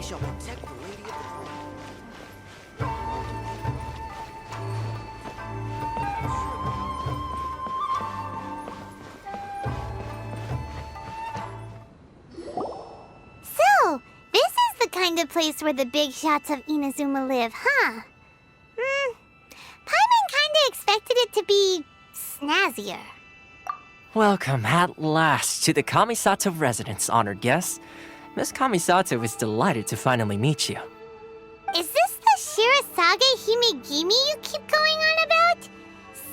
shall protect the lady of the park. So, this is the kind of place where the big shots of Inazuma live, huh? Paimon kinda expected it to be snazzier. Welcome at last to the Kamisato residence, honored guests. Miss Kamisato is delighted to finally meet you. Is this the Shirasage Himegimi you keep going on about?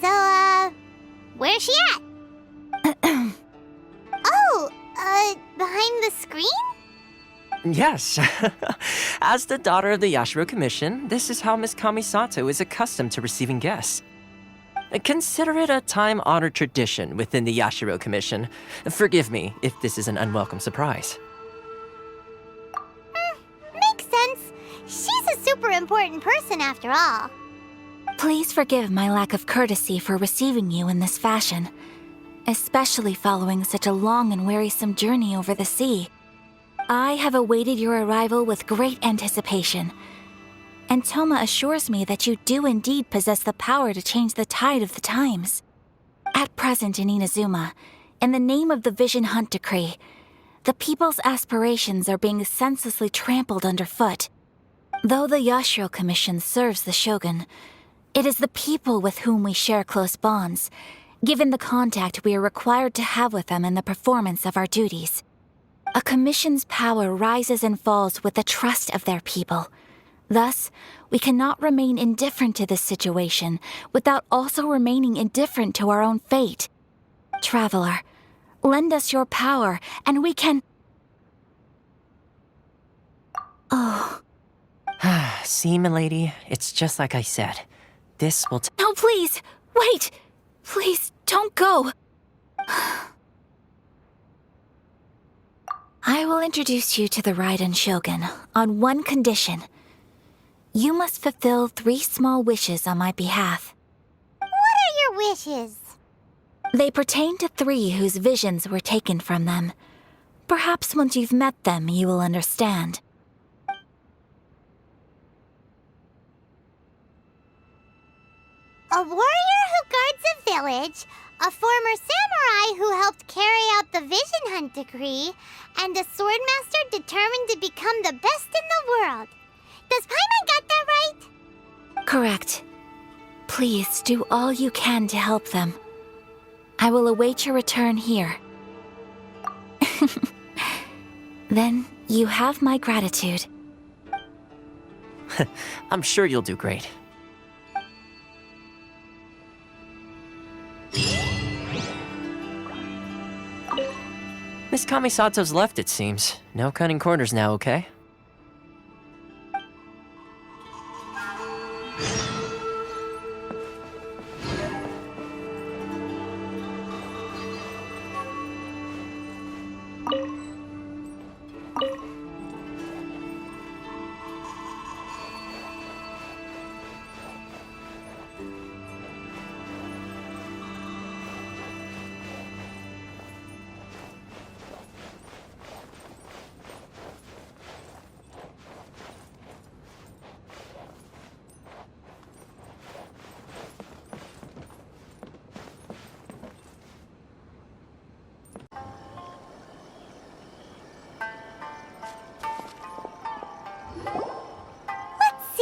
So, where's she at? Oh, behind the screen? Yes. As the daughter of the Yashiro Commission, this is how Miss Kamisato is accustomed to receiving guests. Consider it a time-honored tradition within the Yashiro Commission. Forgive me if this is an unwelcome surprise. Makes sense. She's a super important person after all. Please forgive my lack of courtesy for receiving you in this fashion, especially following such a long and wearisome journey over the sea. I have awaited your arrival with great anticipation, and Toma assures me that you do indeed possess the power to change the tide of the times. At present in Inazuma, in the name of the Vision Hunt Decree, the people's aspirations are being senselessly trampled underfoot. Though the Yashiro Commission serves the Shogun, it is the people with whom we share close bonds, given the contact we are required to have with them in the performance of our duties. A commission's power rises and falls with the trust of their people. Thus, we cannot remain indifferent to this situation without also remaining indifferent to our own fate. Traveler, lend us your power, and we can... Oh. See, milady, it's just like I said. This will No, please! Wait! Please, don't go! I will introduce you to the Raiden Shogun on one condition. You must fulfill 3 small wishes on my behalf. What are your wishes? They pertain to 3 whose visions were taken from them. Perhaps once you've met them, you will understand. A warrior who guards a village, a former samurai who helped carry out the Vision Hunt Decree, and a swordmaster determined to become the best in the world. Does Paimon got that right? Correct. Please do all you can to help them. I will await your return here. Then you have my gratitude. I'm sure you'll do great. Miss Kamisato's left, it seems. No cutting corners now, okay?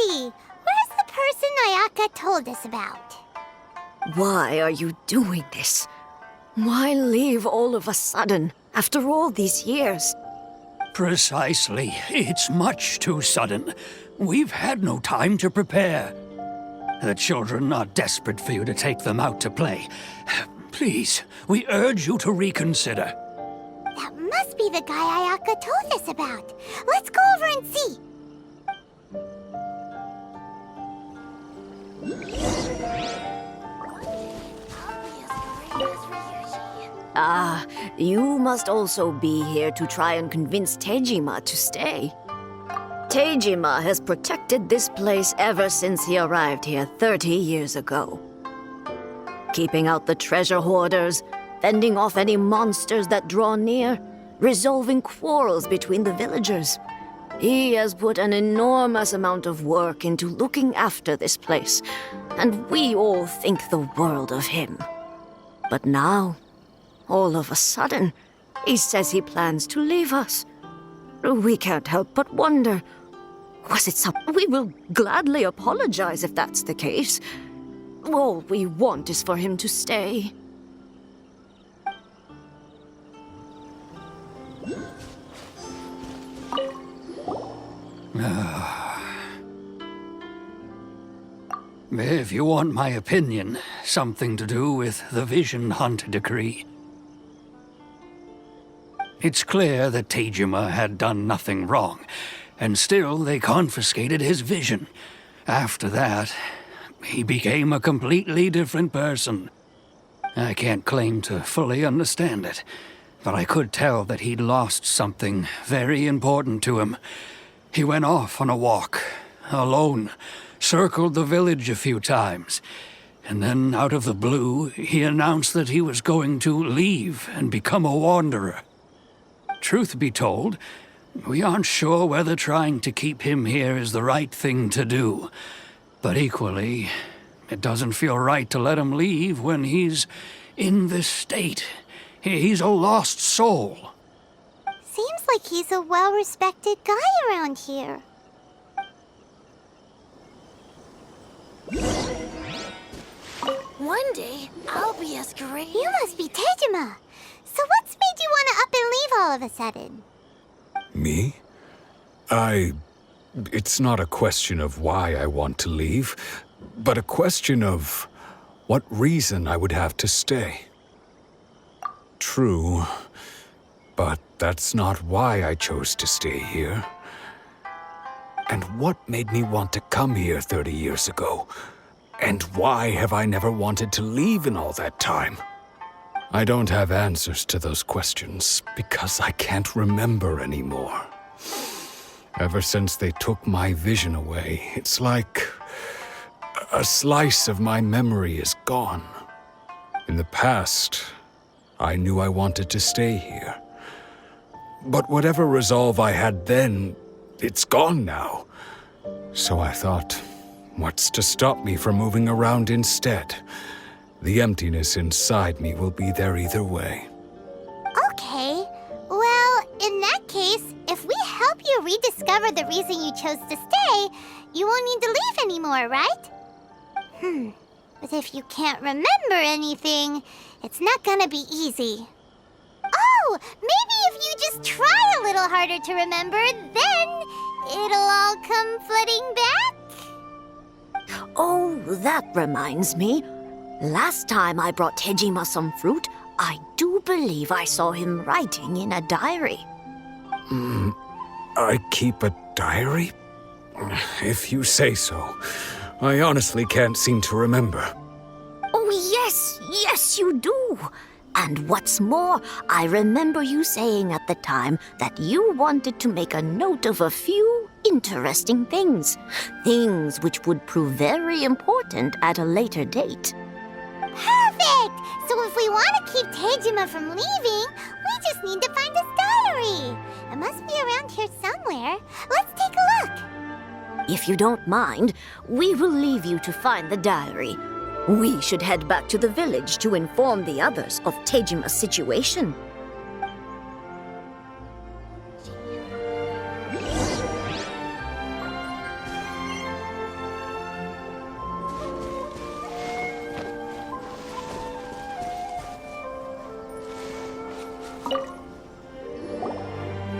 Where's the person Ayaka told us about? Why are you doing this? Why leave all of a sudden, after all these years? Precisely. It's much too sudden. We've had no time to prepare. The children are desperate for you to take them out to play. Please, we urge you to reconsider. That must be the guy Ayaka told us about. Let's go over and see. Ah, you must also be here to try and convince Tejima to stay. Tejima has protected this place ever since he arrived here 30 years ago. Keeping out the treasure hoarders, fending off any monsters that draw near, resolving quarrels between the villagers. He has put an enormous amount of work into looking after this place, and we all think the world of him. But now, all of a sudden, he says he plans to leave us. We can't help but wonder, was it something? We will gladly apologize if that's the case. All we want is for him to stay. If you want my opinion, something to do with the Vision Hunt decree. It's clear that Tejima had done nothing wrong, and still they confiscated his vision. After that, he became a completely different person. I can't claim to fully understand it, but I could tell that he'd lost something very important to him. He went off on a walk, alone, circled the village a few times, and then out of the blue, he announced that he was going to leave and become a wanderer. Truth be told, we aren't sure whether trying to keep him here is the right thing to do. But equally, it doesn't feel right to let him leave when he's in this state. He's a lost soul. Seems like he's a well-respected guy around here. One day, I'll be as great. You must be Tejima. So what's made you want to up and leave all of a sudden? Me? It's not a question of why I want to leave, but a question of what reason I would have to stay. True, but that's not why I chose to stay here. And what made me want to come here 30 years ago? And why have I never wanted to leave in all that time? I don't have answers to those questions because I can't remember anymore. Ever since they took my vision away, it's like a slice of my memory is gone. In the past, I knew I wanted to stay here. But whatever resolve I had then, it's gone now. So I thought, what's to stop me from moving around instead? The emptiness inside me will be there either way. Okay. Well, in that case, if we help you rediscover the reason you chose to stay, you won't need to leave anymore, right? But if you can't remember anything, it's not gonna be easy. Oh, maybe if you just try a little harder to remember, then it'll all come flooding back? Oh, that reminds me. Last time I brought Tejima some fruit, I do believe I saw him writing in a diary. I keep a diary? If you say so. I honestly can't seem to remember. Oh, yes, you do. And what's more, I remember you saying at the time that you wanted to make a note of a few interesting things. Things which would prove very important at a later date. Perfect! So if we want to keep Tejima from leaving, we just need to find his diary. It must be around here somewhere. Let's take a look. If you don't mind, we will leave you to find the diary. We should head back to the village to inform the others of Tejima's situation.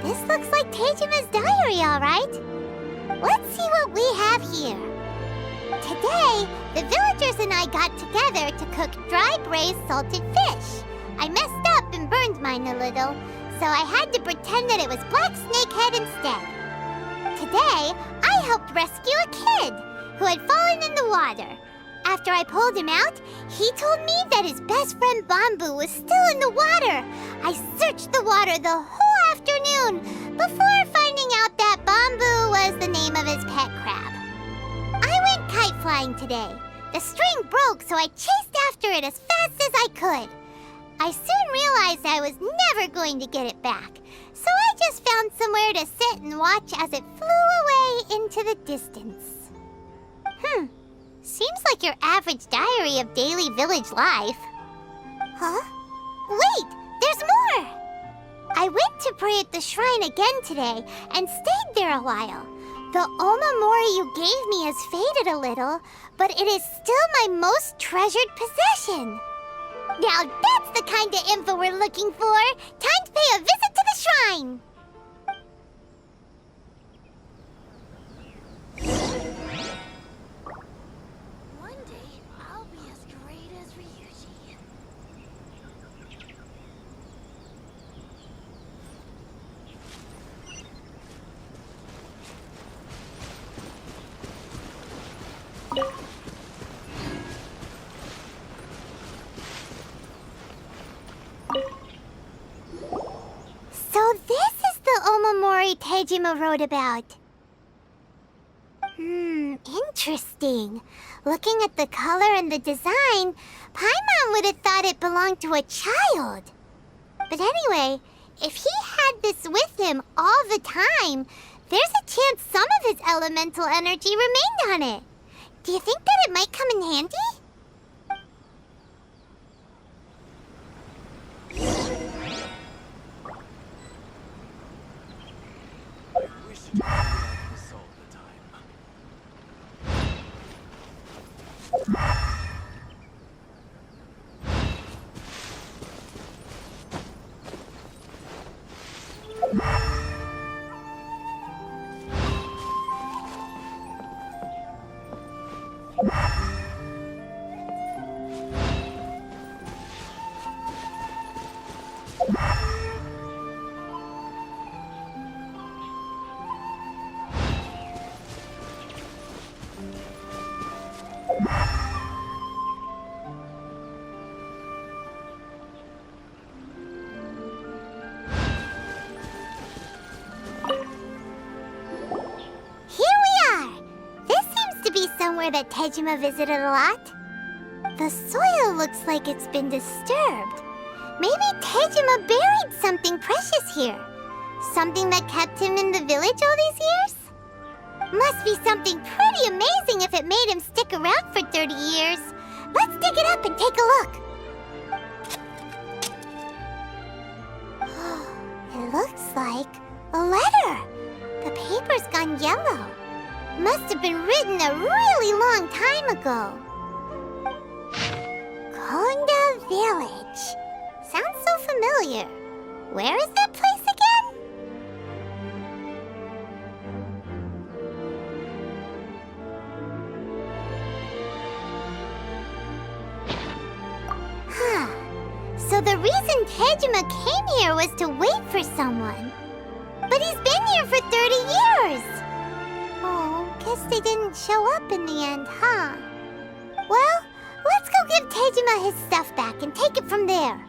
This looks like Tejima's diary, all right. Let's see what we have here. Today, the villagers and I got together to cook dry braised salted fish. I messed up and burned mine a little, so I had to pretend that it was black snakehead instead. Today, I helped rescue a kid who had fallen in the water. After I pulled him out, he told me that his best friend Bamboo was still in the water. I searched the water the whole afternoon before finding out that Bamboo was the name of his pet crab. I went kite flying today. The string broke, so I chased after it as fast as I could. I soon realized I was never going to get it back, So I just found somewhere to sit and watch as it flew away into the distance. Seems like your average diary of daily village life. Huh? Wait, there's more! I went to pray at the shrine again today and stayed there a while. The omamori you gave me has faded a little, but it is still my most treasured possession. Now that's the kind of info we're looking for. Time to pay a visit to the shrine. One day, I'll be as great as Ryuji. So this is the omamori Tejima wrote about. Interesting. Looking at the color and the design, Paimon would have thought it belonged to a child. But anyway, if he had this with him all the time, there's a chance some of his elemental energy remained on it. Do you think that it might come in handy? Somewhere that Tejima visited a lot. The soil looks like it's been disturbed. Maybe Tejima buried something precious here. Something that kept him in the village all these years? Must be something pretty amazing if it made him stick around for 30 years. Let's dig it up and take a look. It looks like a letter. The paper's gone yellow. Must have been written a really long time ago. Konda Village. Sounds so familiar. Where is that place again? So the reason Tejima came here was to wait for someone. But he's been here for 30 years. Oh, guess they didn't show up in the end, huh? Well, let's go give Tejima his stuff back and take it from there.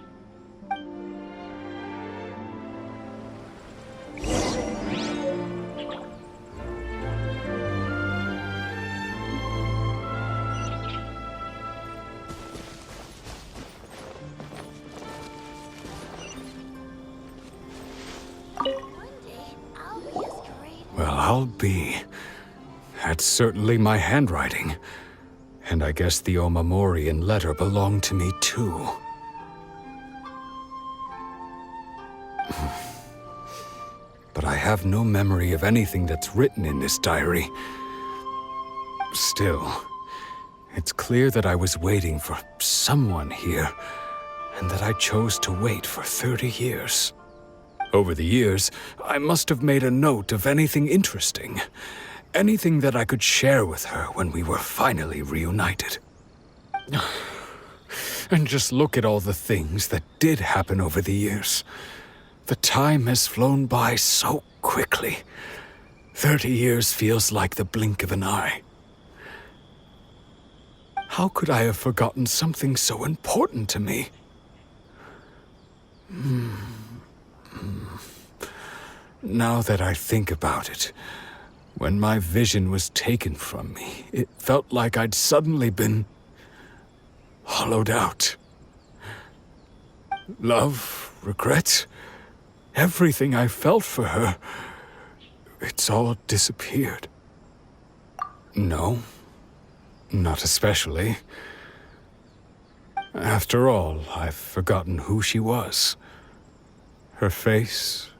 Well, I'll be. That's certainly my handwriting. And I guess the omamori and letter belong to me, too. But I have no memory of anything that's written in this diary. Still, it's clear that I was waiting for someone here, and that I chose to wait for 30 years. Over the years, I must have made a note of anything interesting. Anything that I could share with her when we were finally reunited. And just look at all the things that did happen over the years. The time has flown by so quickly. 30 years feels like the blink of an eye. How could I have forgotten something so important to me? Now that I think about it, when my vision was taken from me, it felt like I'd suddenly been hollowed out. Love, regret, everything I felt for her, it's all disappeared. No, not especially. After all, I've forgotten who she was. Her face,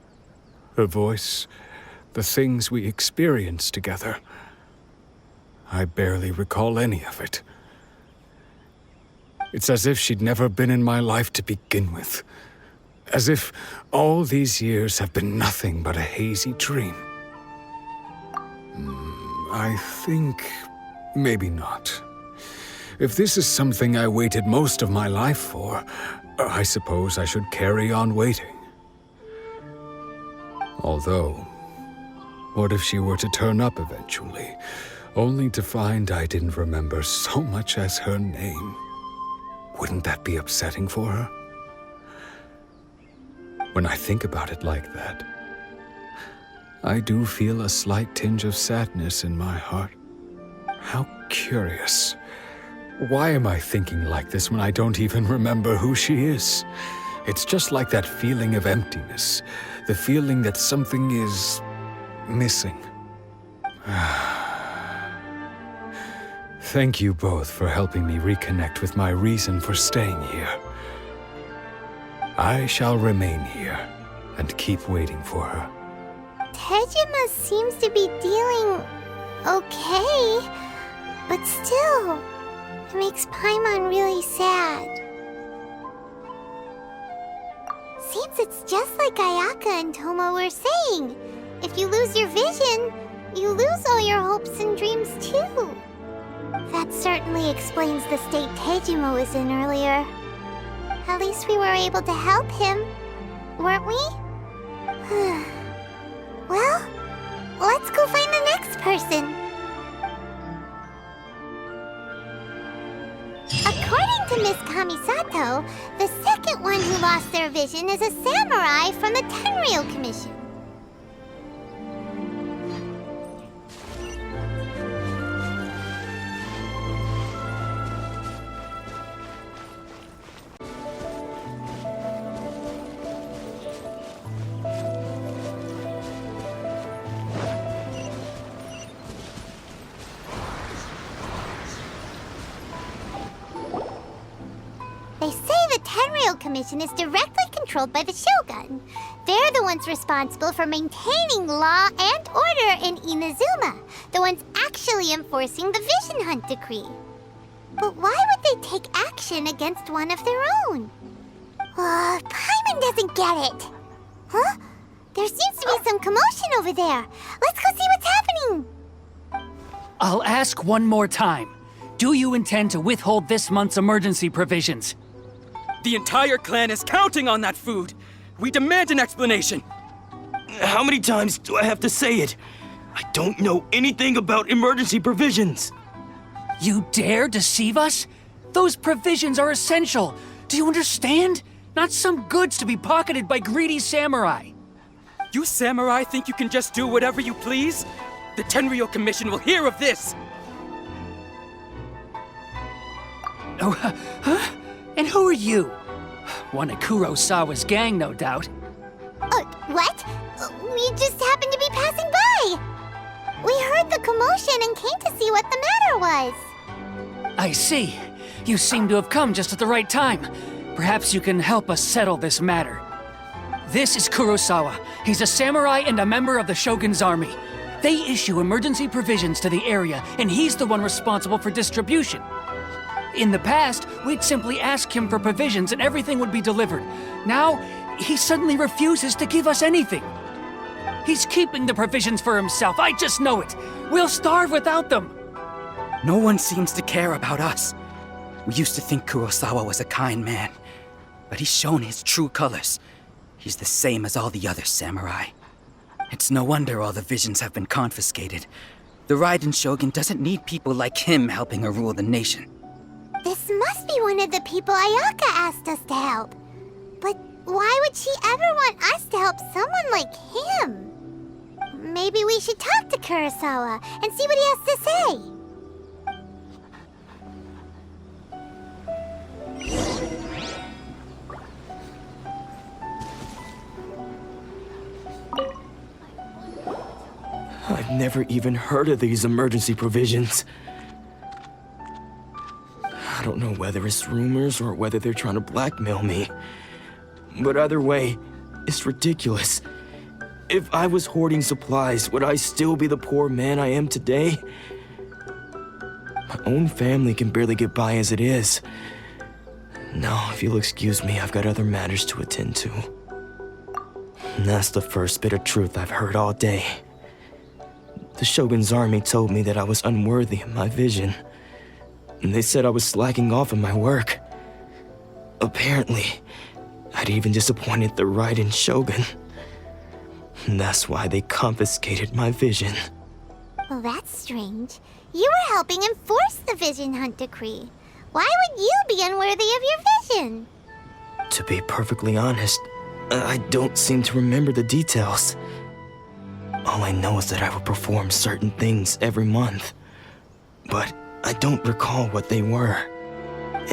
her voice, the things we experienced together. I barely recall any of it. It's as if she'd never been in my life to begin with. As if all these years have been nothing but a hazy dream. I think maybe not. If this is something I waited most of my life for, I suppose I should carry on waiting. Although, what if she were to turn up eventually, only to find I didn't remember so much as her name? Wouldn't that be upsetting for her? When I think about it like that, I do feel a slight tinge of sadness in my heart. How curious. Why am I thinking like this when I don't even remember who she is? It's just like that feeling of emptiness, the feeling that something is missing. Thank you both for helping me reconnect with my reason for staying here. I shall remain here and keep waiting for her. Tejima seems to be dealing okay, but still, it makes Paimon really sad. Seems it's just like Ayaka and Toma were saying. If you lose your vision, you lose all your hopes and dreams too. That certainly explains the state Tejima was in earlier. At least we were able to help him, weren't we? Well, let's go find the next person. According to Miss Kamisato, the second one who lost their vision is a samurai from the Tenryou Commission. They say the Tenryou Commission is directly controlled by the Shogun. They're the ones responsible for maintaining law and order in Inazuma, the ones actually enforcing the Vision Hunt decree. But why would they take action against one of their own? Paimon doesn't get it. Huh? There seems to be some commotion over there. Let's go see what's happening. I'll ask one more time. Do you intend to withhold this month's emergency provisions? The entire clan is counting on that food. We demand an explanation. How many times do I have to say it? I don't know anything about emergency provisions. You dare deceive us? Those provisions are essential. Do you understand? Not some goods to be pocketed by greedy samurai. You samurai think you can just do whatever you please? The Tenryou Commission will hear of this. Oh, huh? And who are you? One of Kurosawa's gang, no doubt. What? We just happened to be passing by. We heard the commotion and came to see what the matter was. I see. You seem to have come just at the right time. Perhaps you can help us settle this matter. This is Kurosawa. He's a samurai and a member of the Shogun's army. They issue emergency provisions to the area, and he's the one responsible for distribution. In the past, we'd simply ask him for provisions and everything would be delivered. Now, he suddenly refuses to give us anything. He's keeping the provisions for himself, I just know it. We'll starve without them. No one seems to care about us. We used to think Kurosawa was a kind man, but he's shown his true colors. He's the same as all the other samurai. It's no wonder all the visions have been confiscated. The Raiden Shogun doesn't need people like him helping her rule the nation. This must be one of the people Ayaka asked us to help. But why would she ever want us to help someone like him? Maybe we should talk to Kurosawa and see what he has to say. I've never even heard of these emergency provisions. I don't know whether it's rumors or whether they're trying to blackmail me. But either way, it's ridiculous. If I was hoarding supplies, would I still be the poor man I am today? My own family can barely get by as it is. Now, if you'll excuse me, I've got other matters to attend to. And that's the first bit of truth I've heard all day. The Shogun's army told me that I was unworthy of my vision. And they said I was slacking off in my work. Apparently, I'd even disappointed the Raiden Shogun. And that's why they confiscated my vision. Well, that's strange. You were helping enforce the Vision Hunt decree. Why would you be unworthy of your vision? To be perfectly honest, I don't seem to remember the details. All I know is that I would perform certain things every month. But I don't recall what they were.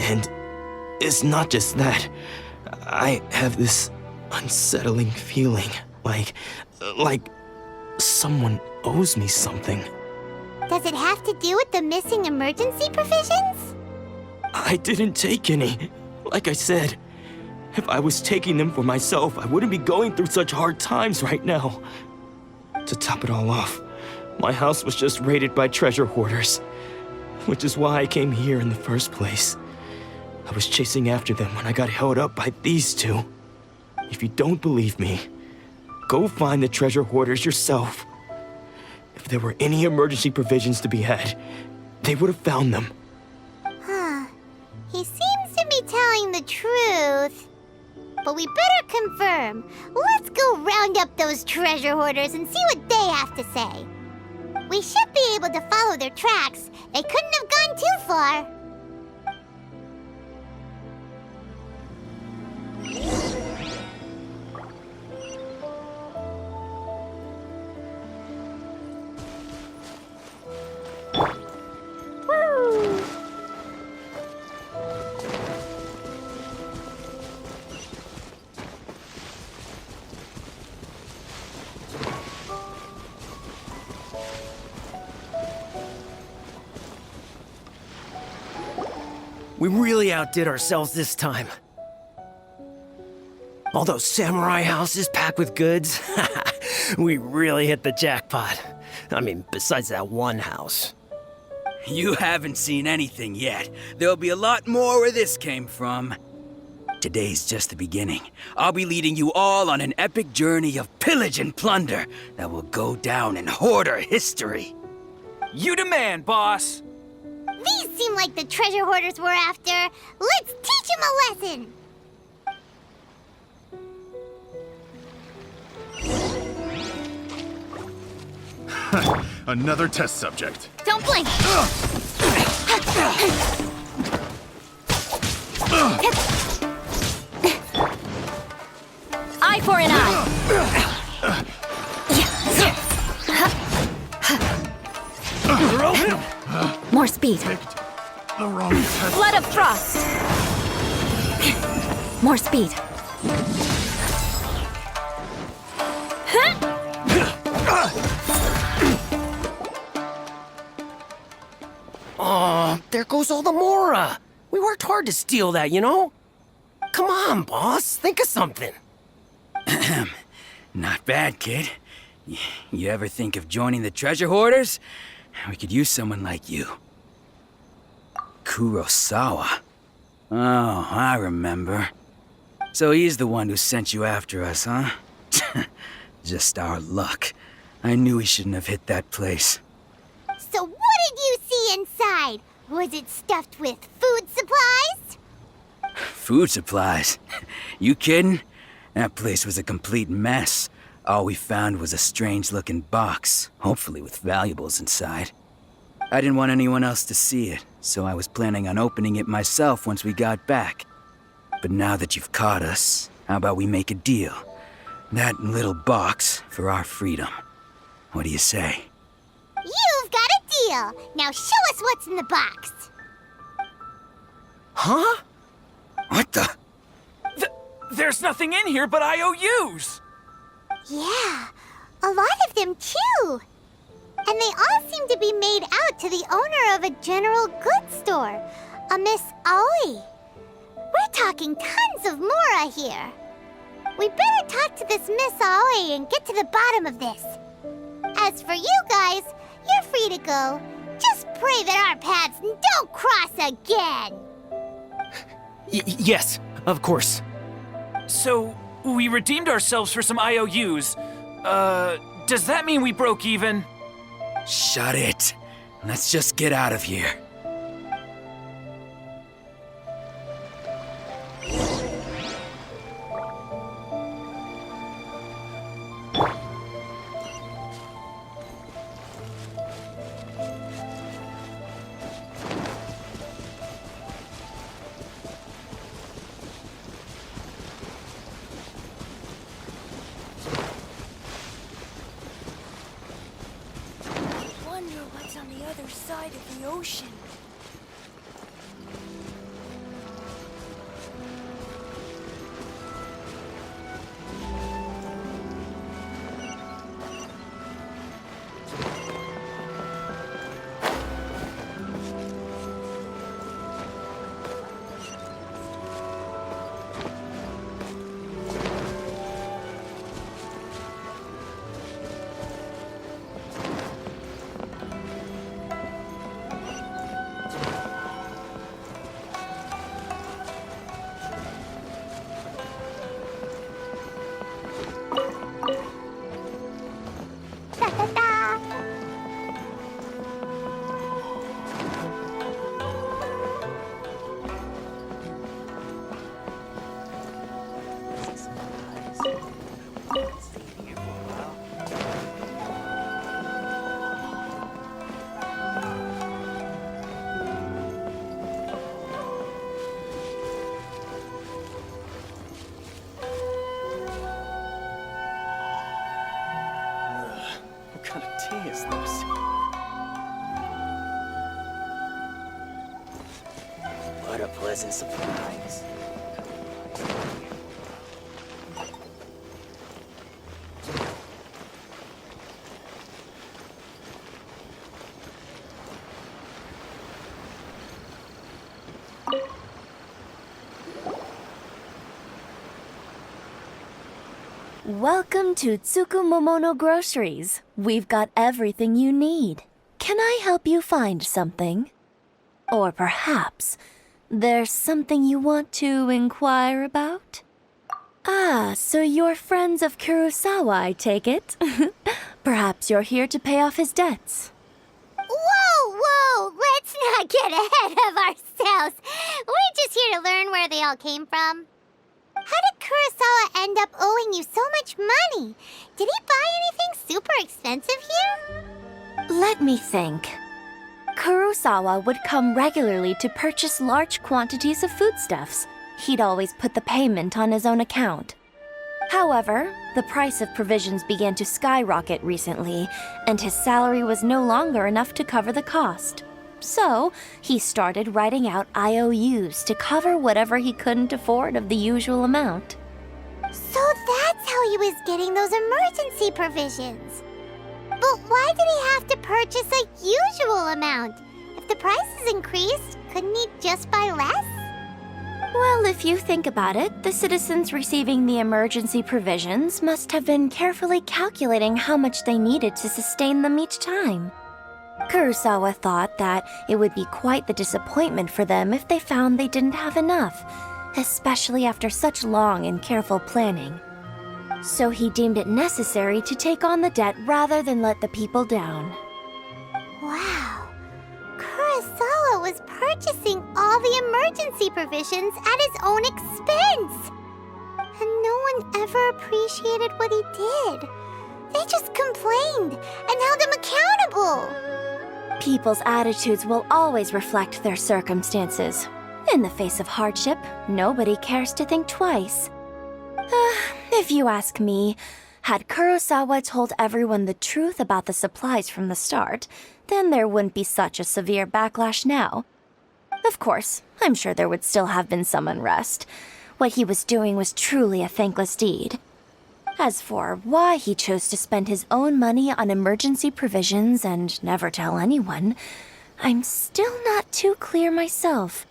And it's not just that. I have this unsettling feeling, like someone owes me something. Does it have to do with the missing emergency provisions? I didn't take any. Like I said, if I was taking them for myself, I wouldn't be going through such hard times right now. To top it all off, my house was just raided by treasure hoarders, which is why I came here in the first place. I was chasing after them when I got held up by these two. If you don't believe me, go find the treasure hoarders yourself. If there were any emergency provisions to be had, they would have found them. Huh. He seems to be telling the truth. But we better confirm. Let's go round up those treasure hoarders and see what they have to say. We should be able to follow their tracks. They couldn't have gone too far. We really outdid ourselves this time. All those samurai houses packed with goods, we really hit the jackpot. I mean, besides that one house. You haven't seen anything yet. There'll be a lot more where this came from. Today's just the beginning. I'll be leading you all on an epic journey of pillage and plunder that will go down in hoarder history. You demand, boss! These seem like the treasure hoarders we're after. Let's teach them a lesson. Another test subject. Don't blink. Eye for an eye. More speed. The wrong test. Flood of frost. More speed. Oh, there goes all the Mora. We worked hard to steal that, you know? Come on, boss. Think of something. Not bad, kid. You ever think of joining the treasure hoarders? We could use someone like you. Kurosawa. Oh, I remember. So he's the one who sent you after us, huh? Just our luck. I knew we shouldn't have hit that place. So what did you see inside? Was it stuffed with food supplies? Food supplies? You kidding? That place was a complete mess. All we found was a strange-looking box, hopefully with valuables inside. I didn't want anyone else to see it, so I was planning on opening it myself once we got back. But now that you've caught us, how about we make a deal? That little box for our freedom. What do you say? You've got a deal. Now show us what's in the box. Huh? What the? There's nothing in here but IOUs! Yeah, a lot of them too. And they all seem to be made out to the owner of a general goods store, a Miss Aoi. We're talking tons of Mora here. We better talk to this Miss Aoi and get to the bottom of this. As for you guys, you're free to go. Just pray that our paths don't cross again. Yes, of course. So, we redeemed ourselves for some IOUs. Does that mean we broke even? Shut it. Let's just get out of here. Wonder what's on the other side of the ocean. What kind of tea is this? What a pleasant surprise. Welcome to Tsukumomono Groceries. We've got everything you need. Can I help you find something? Or perhaps there's something you want to inquire about? Ah, so you're friends of Kurosawa, I take it. Perhaps you're here to pay off his debts. Whoa! Let's not get ahead of ourselves. We're just here to learn where they all came from. How did Kurosawa end up owing you so much money? Did he buy anything super expensive here? Let me think. Kurosawa would come regularly to purchase large quantities of foodstuffs. He'd always put the payment on his own account. However, the price of provisions began to skyrocket recently, and his salary was no longer enough to cover the cost. So, he started writing out IOUs to cover whatever he couldn't afford of the usual amount. So that's how he was getting those emergency provisions. But why did he have to purchase a usual amount? If the prices increased, couldn't he just buy less? Well, if you think about it, the citizens receiving the emergency provisions must have been carefully calculating how much they needed to sustain them each time. Kurosawa thought that it would be quite the disappointment for them if they found they didn't have enough, especially after such long and careful planning. So he deemed it necessary to take on the debt rather than let the people down. Wow. Kurosawa was purchasing all the emergency provisions at his own expense. And no one ever appreciated what he did. They just complained and held him accountable. People's attitudes will always reflect their circumstances. In the face of hardship, nobody cares to think twice. If you ask me, had Kurosawa told everyone the truth about the supplies from the start, then there wouldn't be such a severe backlash now. Of course, I'm sure there would still have been some unrest. What he was doing was truly a thankless deed. As for why he chose to spend his own money on emergency provisions and never tell anyone, I'm still not too clear myself.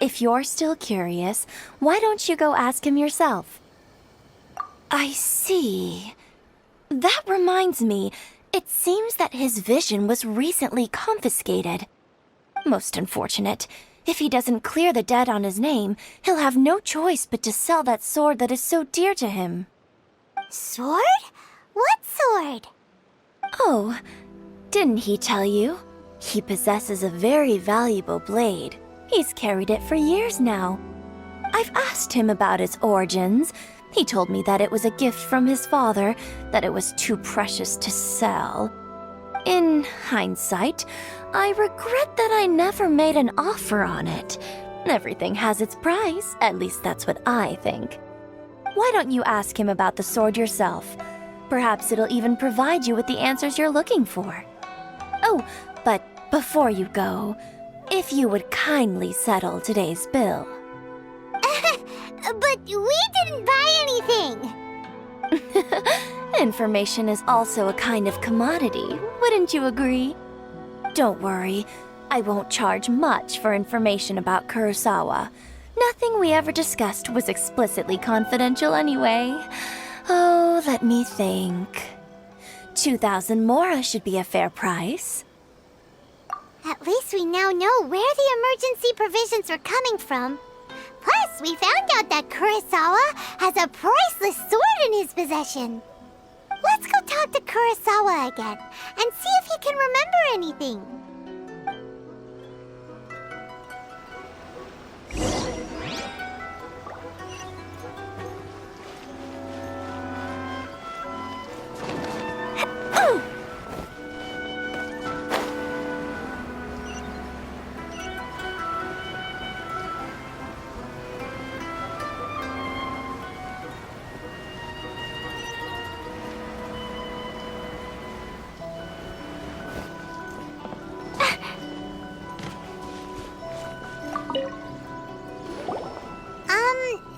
If you're still curious, why don't you go ask him yourself? I see. That reminds me, it seems that his vision was recently confiscated. Most unfortunate. If he doesn't clear the debt on his name, he'll have no choice but to sell that sword that is so dear to him. Sword? What sword? Oh, didn't he tell you? He possesses a very valuable blade. He's carried it for years now. I've asked him about its origins. He told me that it was a gift from his father, that it was too precious to sell. In hindsight, I regret that I never made an offer on it. Everything has its price, at least that's what I think. Why don't you ask him about the sword yourself? Perhaps it'll even provide you with the answers you're looking for. Oh, but before you go, if you would kindly settle today's bill. But we didn't buy anything! Information is also a kind of commodity, wouldn't you agree? Don't worry, I won't charge much for information about Kurosawa. Nothing we ever discussed was explicitly confidential anyway. Oh, let me think. 2,000 mora should be a fair price. At least we now know where the emergency provisions were coming from. Plus, we found out that Kurosawa has a priceless sword in his possession. Let's go talk to Kurosawa again and see if he can remember anything.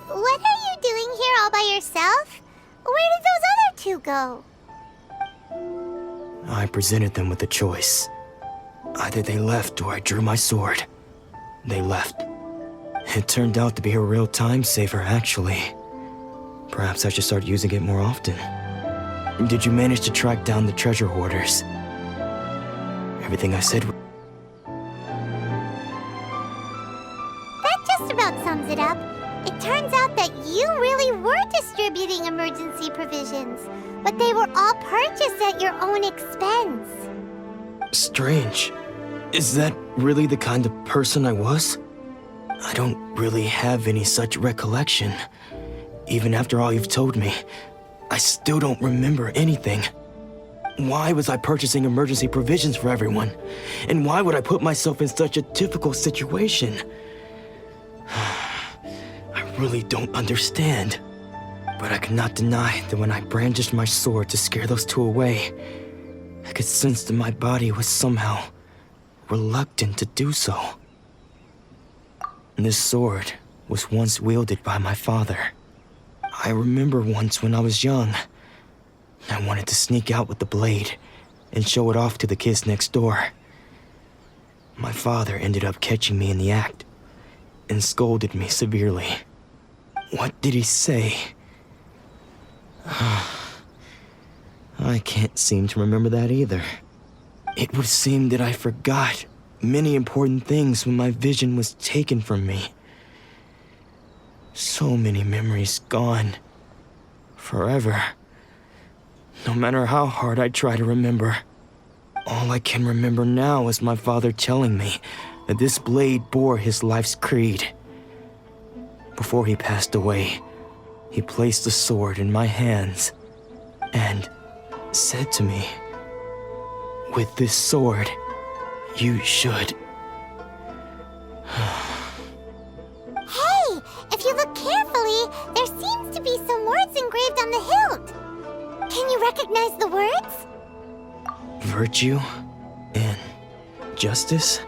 What are you doing here all by yourself? Where did those other two go? I presented them with a choice. Either they left or I drew my sword. They left. It turned out to be a real time saver, actually. Perhaps I should start using it more often. Did you manage to track down the treasure hoarders? Everything I said... That just about sums it up. It turns out that you really were distributing emergency provisions, but they were all purchased at your own expense. Strange. Is that really the kind of person I was? I don't really have any such recollection. Even after all you've told me, I still don't remember anything. Why was I purchasing emergency provisions for everyone? And why would I put myself in such a difficult situation? I really don't understand. But I cannot deny that when I brandished my sword to scare those two away, I could sense that my body was somehow reluctant to do so. This sword was once wielded by my father. I remember once when I was young, I wanted to sneak out with the blade and show it off to the kids next door. My father ended up catching me in the act and scolded me severely. What did he say? I can't seem to remember that either. It would seem that I forgot many important things when my vision was taken from me. So many memories gone. Forever. No matter how hard I try to remember. All I can remember now is my father telling me that this blade bore his life's creed. Before he passed away, he placed the sword in my hands and said to me, "With this sword, you should..." Hey, if you look carefully, there seems to be some words engraved on the hilt. Can you recognize the words? Virtue and justice?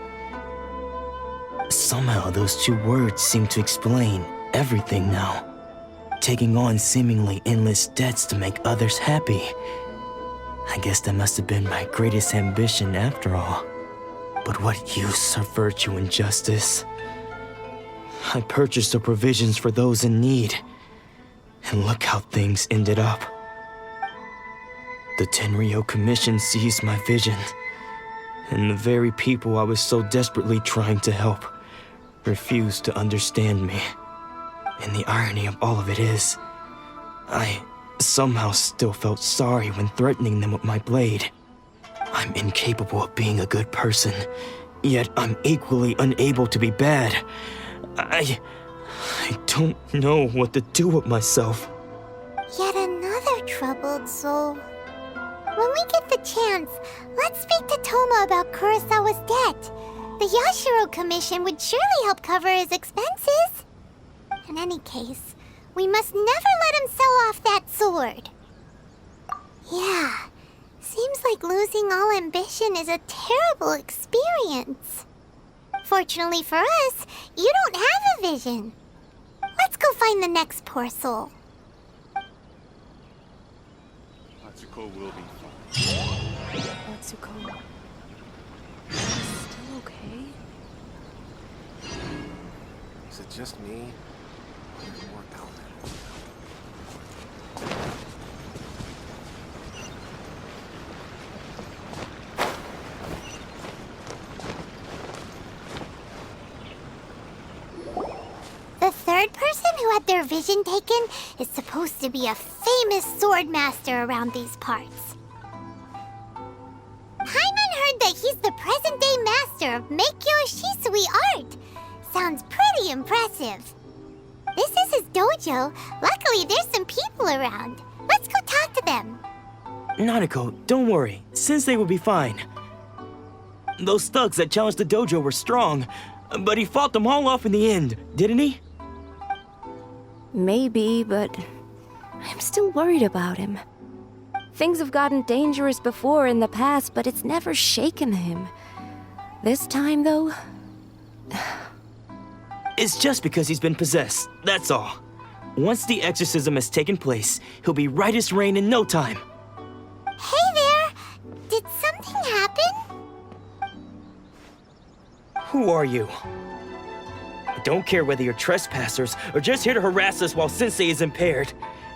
Somehow those two words seem to explain everything now. taking on seemingly endless debts to make others happy. I guess that must have been my greatest ambition after all. But what use of virtue and justice? I purchased the provisions for those in need, and look how things ended up. The Tenryo Commission seized my vision, and the very people I was so desperately trying to help refused to understand me. And the irony of all of it is, I somehow still felt sorry when threatening them with my blade. I'm incapable of being a good person, yet I'm equally unable to be bad. I don't know what to do with myself. Yet another troubled soul. When we get the chance, let's speak to Toma about Kurosawa's debt. The Yashiro Commission would surely help cover his expenses. In any case, we must never let him sell off that sword. Yeah, seems like losing all ambition is a terrible experience. Fortunately for us, you don't have a vision. Let's go find the next poor soul. Atsuko will be fine. Atsuko. Still okay? Is it just me? Or is there more out there? The third person who had their vision taken is supposed to be a famous sword master around these parts. Paimon heard that he's the present-day master of Meikyo Shisui art. Sounds pretty impressive. This is his dojo. Luckily, there's some people around. Let's go talk to them. Nanako, don't worry. Sensei will be fine. Those thugs that challenged the dojo were strong, but he fought them all off in the end, didn't he? Maybe, but I'm still worried about him. Things have gotten dangerous before in the past, but it's never shaken him. This time, though... It's just because he's been possessed, that's all. Once the exorcism has taken place, he'll be right as rain in no time. Hey there! Did something happen? Who are you? I don't care whether you're trespassers or just here to harass us while Sensei is impaired.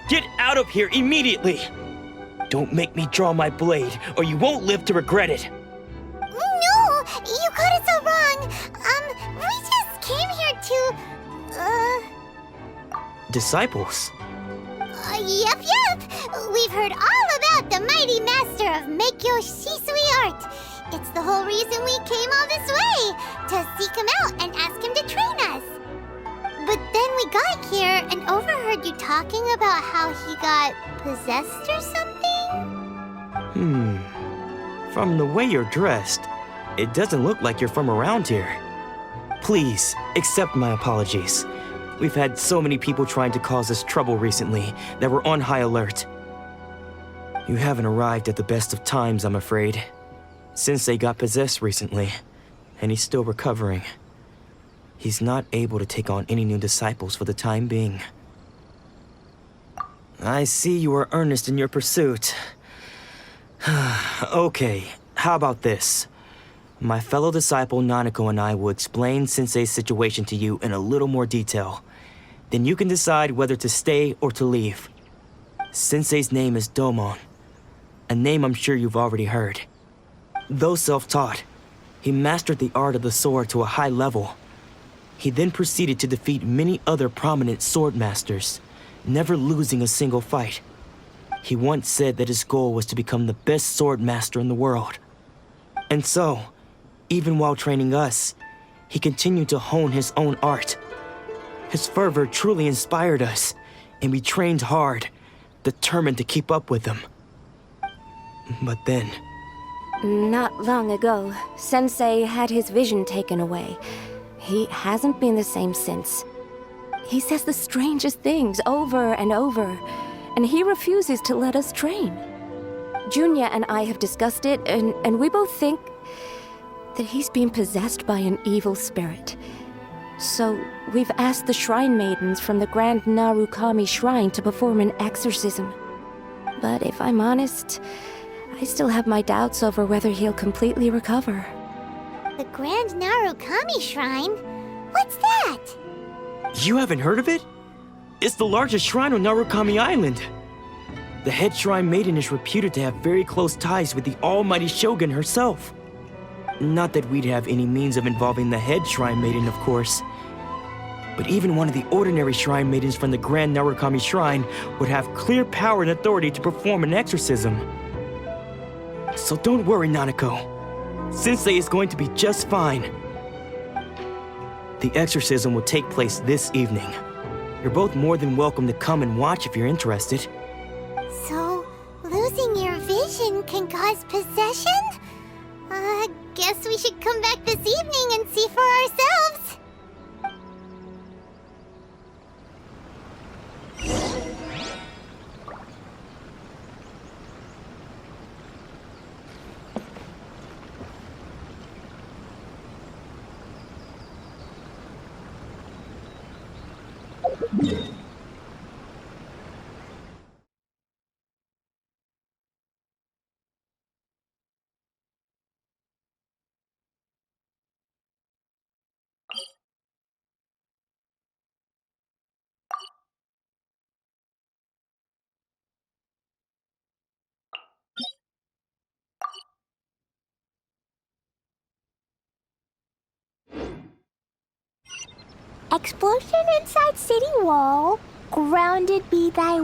Get out of here immediately! Don't make me draw my blade, or you won't live to regret it. No! You got it so wrong! We just came here to... Disciples? Yep. We've heard all about the mighty master of Meikyo Shisui art. It's the whole reason we came all this way, to seek him out and ask him to train us. But then we got here and overheard you talking about how he got possessed or something? From the way you're dressed, it doesn't look like you're from around here. Please, accept my apologies. We've had so many people trying to cause us trouble recently that we're on high alert. You haven't arrived at the best of times, I'm afraid. Sensei got possessed recently, and he's still recovering. He's not able to take on any new disciples for the time being. I see you are earnest in your pursuit. Okay, how about this? My fellow disciple Nanako and I will explain Sensei's situation to you in a little more detail. Then you can decide whether to stay or to leave. Sensei's name is Domon, a name I'm sure you've already heard. Though self-taught, he mastered the art of the sword to a high level. He then proceeded to defeat many other prominent sword masters, never losing a single fight. He once said that his goal was to become the best sword master in the world. And so, even while training us, he continued to hone his own art. His fervor truly inspired us, and we trained hard, determined to keep up with him. But then... Not long ago, Sensei had his vision taken away. He hasn't been the same since. He says the strangest things over and over, and he refuses to let us train. Junya and I have discussed it, and we both think that he's been possessed by an evil spirit. So, we've asked the shrine maidens from the Grand Narukami Shrine to perform an exorcism. But if I'm honest, I still have my doubts over whether he'll completely recover. The Grand Narukami Shrine? What's that? You haven't heard of it? It's the largest shrine on Narukami Island. The head shrine maiden is reputed to have very close ties with the almighty Shogun herself. Not that we'd have any means of involving the head shrine maiden, of course. But even one of the ordinary shrine maidens from the Grand Narukami Shrine would have clear power and authority to perform an exorcism. So don't worry, Nanako. Sensei is going to be just fine. The exorcism will take place this evening. You're both more than welcome to come and watch if you're interested. So, losing your vision can cause possession? Guess we should come back this evening and see for ourselves. Explosion inside city wall. Grounded be thy